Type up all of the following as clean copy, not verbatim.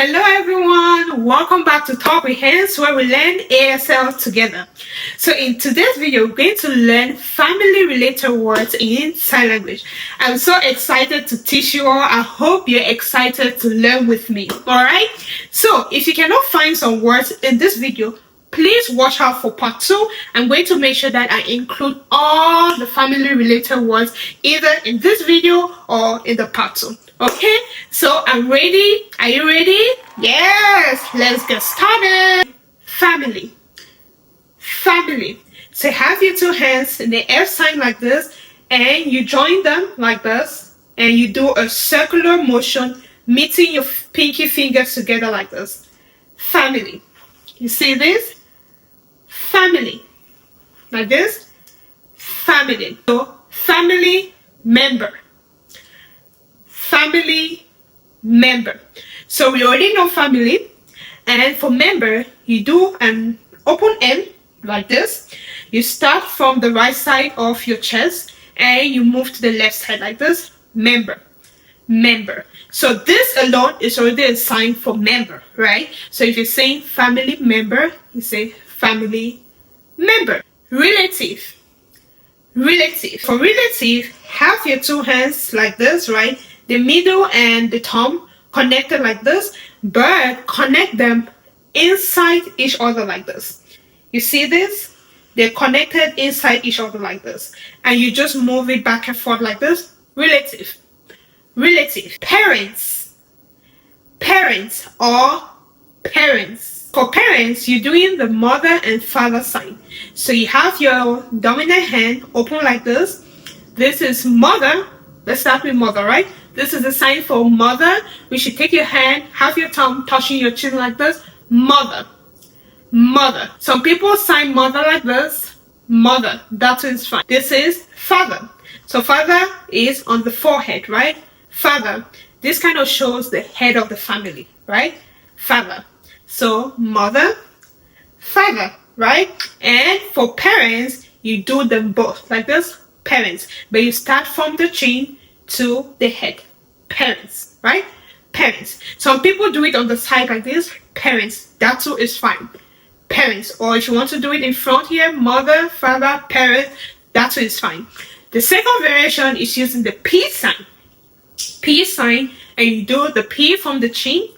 Hello everyone, welcome back to Talk with Hands where we learn ASL together. So in today's video, we're going to learn family related words in sign language. I'm so excited to teach you all. I hope you're excited to learn with me. Alright, so if you cannot find some words in this video, please watch out for part 2. I'm going to make sure that I include all the family related words either in this video or in the part 2. Okay, so I'm ready. Are you ready? Yes, let's get started. Family. Family. So have your two hands in the F sign like this, and you join them like this, and you do a circular motion, meeting your pinky fingers together like this. Family. You see this? Family. Like this. Family. So family member. Family member. So we already know family, and for member you do an open M like this. You start from the right side of your chest and you move to the left side like this. Member. Member. So this alone is already a sign for member, right? So if you're saying family member, you say family member. Relative. Relative. For relative, have your two hands like this, right? The middle and the thumb connected like this, but connect them inside each other like this. You see this? They're connected inside each other like this. And you just move it back and forth like this. Relative. Relative. Parents. Parents or parents. For parents, you're doing the mother and father sign. So you have your dominant hand open like this. This is mother. Let's start with mother, right? This is a sign for mother. We should take your hand, have your thumb touching your chin like this. Mother. Mother. Some people sign mother like this. Mother. That is fine. This is father. So father is on the forehead, right? Father. This kind of shows the head of the family, right? Father. So mother, father, right? And for parents, you do them both like this. Parents. But you start from the chin to the head. Parents, right? Parents. Some people do it on the side like this. Parents. That too is fine. Parents. Or if you want to do it in front here, mother, father, parent, that too is fine. The second variation is using the P sign. P sign, and you do the P from the chin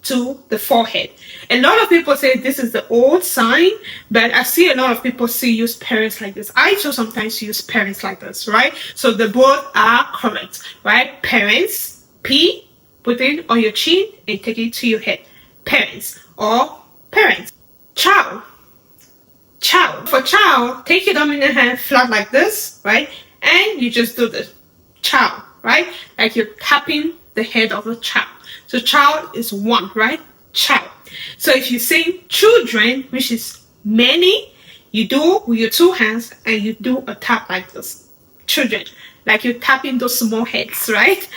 to the forehead. A lot of people say this is the old sign, but I see a lot of people still use parents like this. I too sometimes use parents like this, right? So the both are correct, right? Parents, P, put it on your chin and take it to your head. Parents or parents. Child. Child. For child, take your dominant hand flat like this, right? And you just do this. Child, right? Like you're tapping the head of the child. So child is one, right? Child. So if you say children, which is many, you do with your two hands and you do a tap like this. Children. Like you're tapping those small heads, right?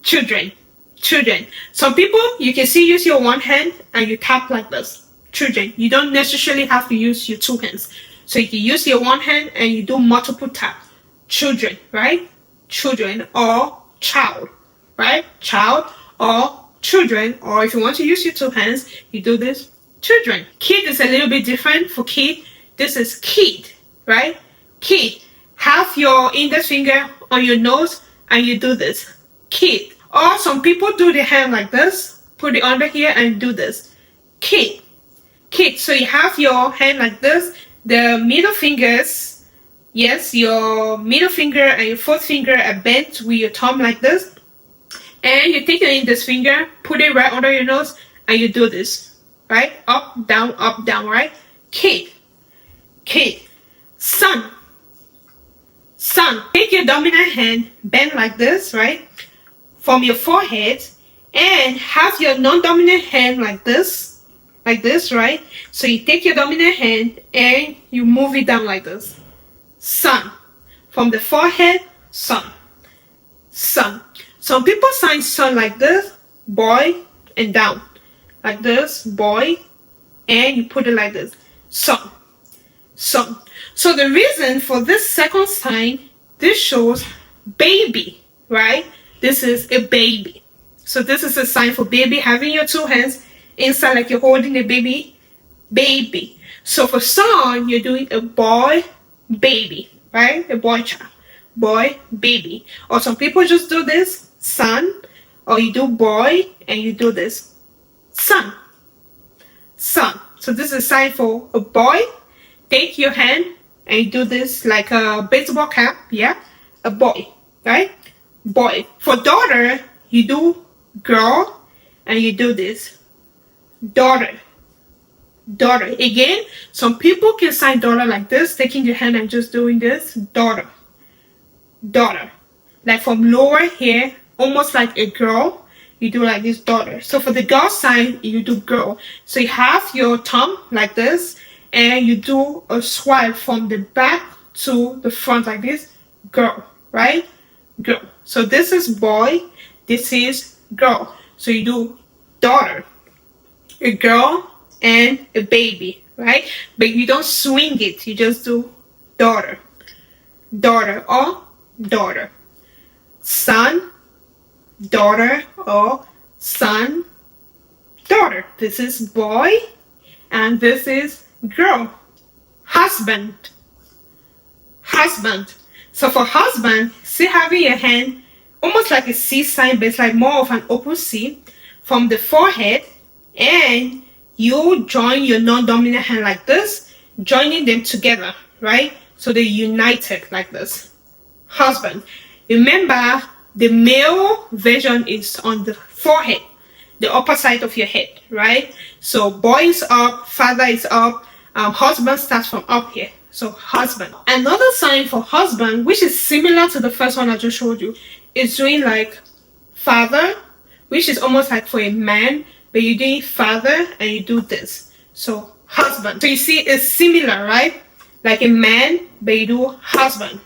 Children. Children. Some people, you can still use your one hand and you tap like this. Children. You don't necessarily have to use your two hands. So you can use your one hand and you do multiple taps. Children, right? Children or child, right? Child or children, or if you want to use your two hands, you do this. Children. Kid is a little bit different. For kid, this is kid, right? Kid. Have your index finger on your nose and you do this. Kid. Or some people do the hand like this, put it under here and do this. Kid. Kid. So you have your hand like this, the middle fingers, yes, your middle finger and your fourth finger are bent with your thumb like this. And you take your index finger, put it right under your nose, and you do this, right? Up, down, right? Kid. Kid. Son. Son. Take your dominant hand, bend like this, right? From your forehead, and have your non-dominant hand like this, right? So you take your dominant hand and you move it down like this. Son. From the forehead, son. Son. Some people sign son like this, boy, and down. Like this, boy, and you put it like this. Son. Son. So the reason for this second sign, this shows baby, right? This is a baby. So this is a sign for baby, having your two hands inside like you're holding a baby, baby. So for son, you're doing a boy, baby, right? A boy child, boy, baby. Or some people just do this, son, or you do boy and you do this, son, son. So this is a sign for a boy. Take your hand and you do this like a baseball cap, yeah? A boy, right? Boy. For daughter, you do girl and you do this, daughter, daughter. Again, some people can sign daughter like this, taking your hand and just doing this, daughter, daughter. Like from lower here, almost like a girl, you do like this, daughter. So for the girl sign, you do girl. So you have your thumb like this, and you do a swipe from the back to the front like this, girl, right? Girl. So this is boy, this is girl. So you do daughter, a girl, and a baby, right? But you don't swing it, you just do daughter, daughter, or daughter. Son, daughter, or son, daughter. This is boy, and this is girl. Husband, husband. So for husband, see having your hand almost like a C sign, but it's like more of an open C from the forehead, and you join your non-dominant hand like this, joining them together, right? So they're united like this. Husband. Remember, the male version is on the forehead, the upper side of your head, right? So boy is up, father is up, husband starts from up here. So husband. Another sign for husband, which is similar to the first one I just showed you, is doing like father, which is almost like for a man, but you're doing father and you do this. So husband. So you see it's similar, right? Like a man, but you do husband.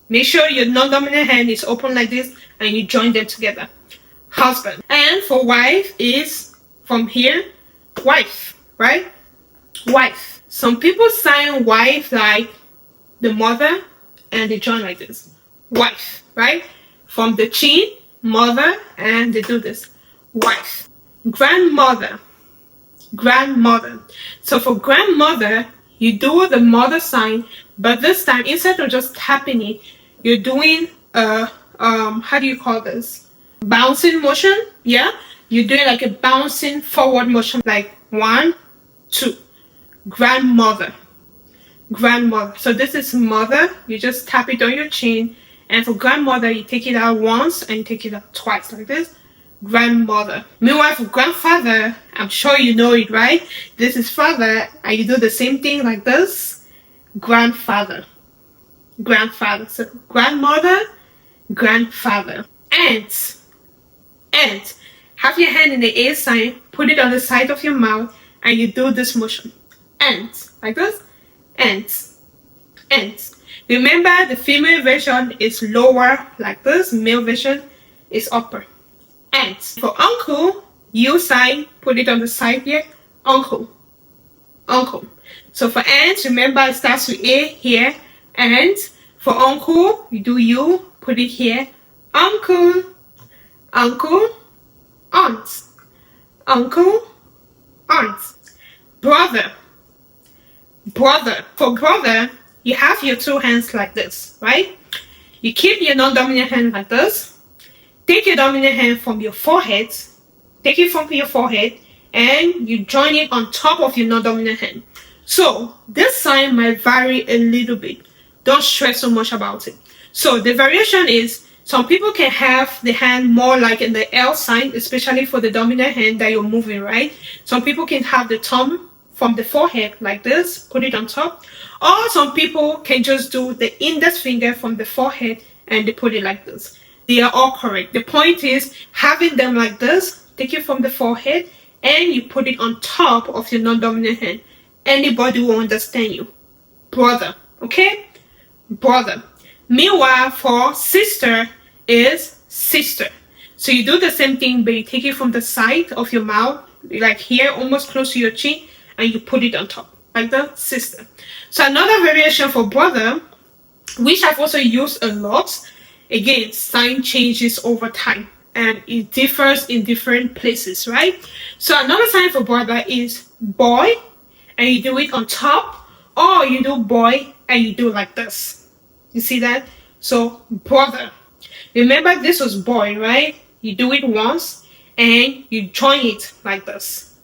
Make sure your non-dominant hand is open like this and you join them together. Husband. And for wife is from here, wife, right? Wife. Some people sign wife like the mother and they join like this. Wife, right? From the chin, mother, and they do this. Wife. Grandmother. Grandmother. So for grandmother, you do the mother sign, but this time instead of just tapping it, you're doing how do you call this? Bouncing motion, yeah? You're doing like a bouncing forward motion, like 1, 2. Grandmother. Grandmother. So this is mother, you just tap it on your chin, and for grandmother, you take it out once and you take it out twice, like this. Grandmother. Meanwhile, for grandfather, I'm sure you know it, right? This is father, and you do the same thing like this. Grandfather. Grandfather. So grandmother, grandfather. Aunt. Aunt. Have your hand in the A sign, put it on the side of your mouth, and you do this motion. Aunt. Like this. Aunt. Aunt. Remember, the female version is lower like this. Male version is upper. Aunt. For uncle, you sign, put it on the side here. Uncle. Uncle. So for aunt, remember it starts with A here. And for uncle, you do you, put it here. Uncle. Uncle. Aunt. Uncle. Aunt. Brother. Brother. For brother, you have your two hands like this, right? You keep your non-dominant hand like this. Take your dominant hand from your forehead. Take it from your forehead and you join it on top of your non-dominant hand. So this sign might vary a little bit. Don't stress so much about it. So the variation is some people can have the hand more like in the L sign, especially for the dominant hand that you're moving, right? Some people can have the thumb from the forehead like this, put it on top. Or some people can just do the index finger from the forehead and they put it like this. They are all correct. The point is having them like this, take it from the forehead and you put it on top of your non-dominant hand. Anybody will understand you. Brother, okay? Brother. Meanwhile, for sister is sister. So you do the same thing, but you take it from the side of your mouth, like here, almost close to your chin, and you put it on top, like the sister. So another variation for brother, which I've also used a lot, again, sign changes over time. and it differs in different places, right? So another sign for brother is boy, and you do it on top, or you do boy and you do like this. You see that? So brother. Remember, this was boy, right? You do it once and you join it like this.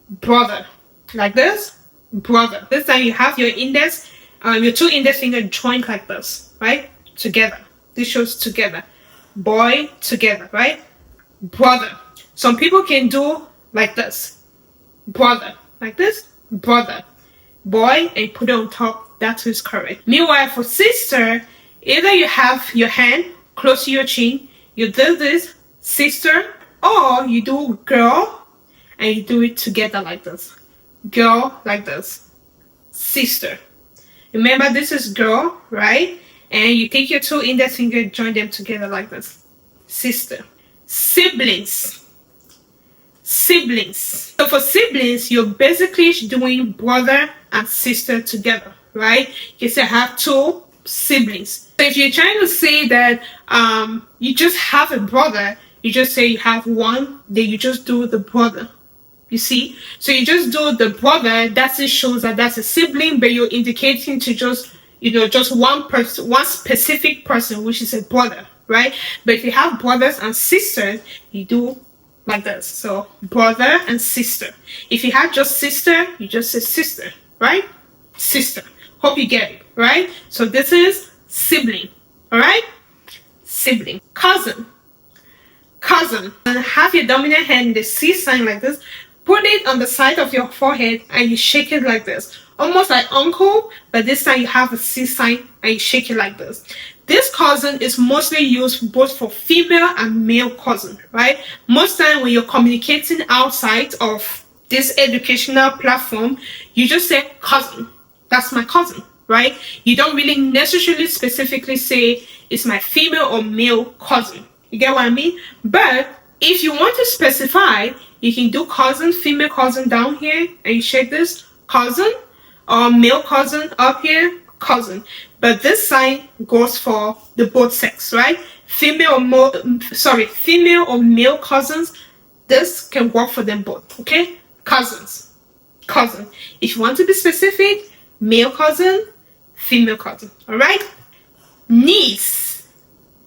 Brother. Like this. Brother. This time you have your index, your two index fingers joined like this, right? Together. This shows together. Boy, together, right? Brother. Some people can do like this. Brother. Like this. Brother. Boy, and put it on top. That is correct. Meanwhile, for sister, either you have your hand close to your chin, you do this, sister, or you do girl, and you do it together like this. Girl, like this. Sister. Remember, this is girl, right? And you take your two index fingers, join them together like this. Sister. Siblings. Siblings. So for siblings, you're basically doing brother and sister together, right? You say I have two siblings. So if you're trying to say that you just have a brother, you just say you have one, then you just do the brother. You see? So you just do the brother, that it shows that that's a sibling, but you're indicating to just, just one person, one specific person, which is a brother, right? But if you have brothers and sisters, you do like this. So brother and sister. If you have just sister, you just say sister, right? Sister. Hope you get it, right? So this is sibling, all right? Sibling. Cousin. Cousin. And have your dominant hand in the C sign like this. Put it on the side of your forehead and you shake it like this. Almost like uncle, but this time you have a C sign and you shake it like this. This cousin is mostly used both for female and male cousin, right? Most time when you're communicating outside of this educational platform, you just say cousin. That's my cousin, right? You don't really necessarily specifically say it's my female or male cousin. You get what I mean? But if you want to specify, you can do cousin, female cousin down here, and you shake this cousin, or male cousin up here, cousin. But this sign goes for the both sex, right? Female or male cousins, this can work for them both, okay? Cousins, cousin. If you want to be specific, male cousin, female cousin, all right? Niece,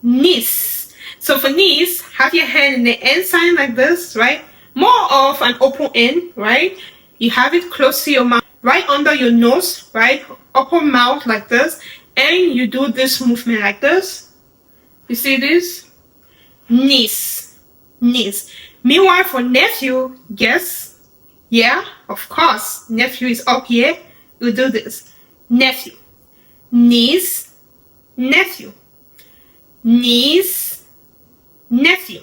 niece. So for niece, have your hand in the end sign like this, right? More of an open end, right? You have it close to your mouth, right under your nose, right? Upper mouth like this, and you do this movement like this. You see this? Niece, niece. Meanwhile, for nephew, guess? Yeah, of course. Nephew is up here. You do this. Nephew, niece, nephew, niece, nephew.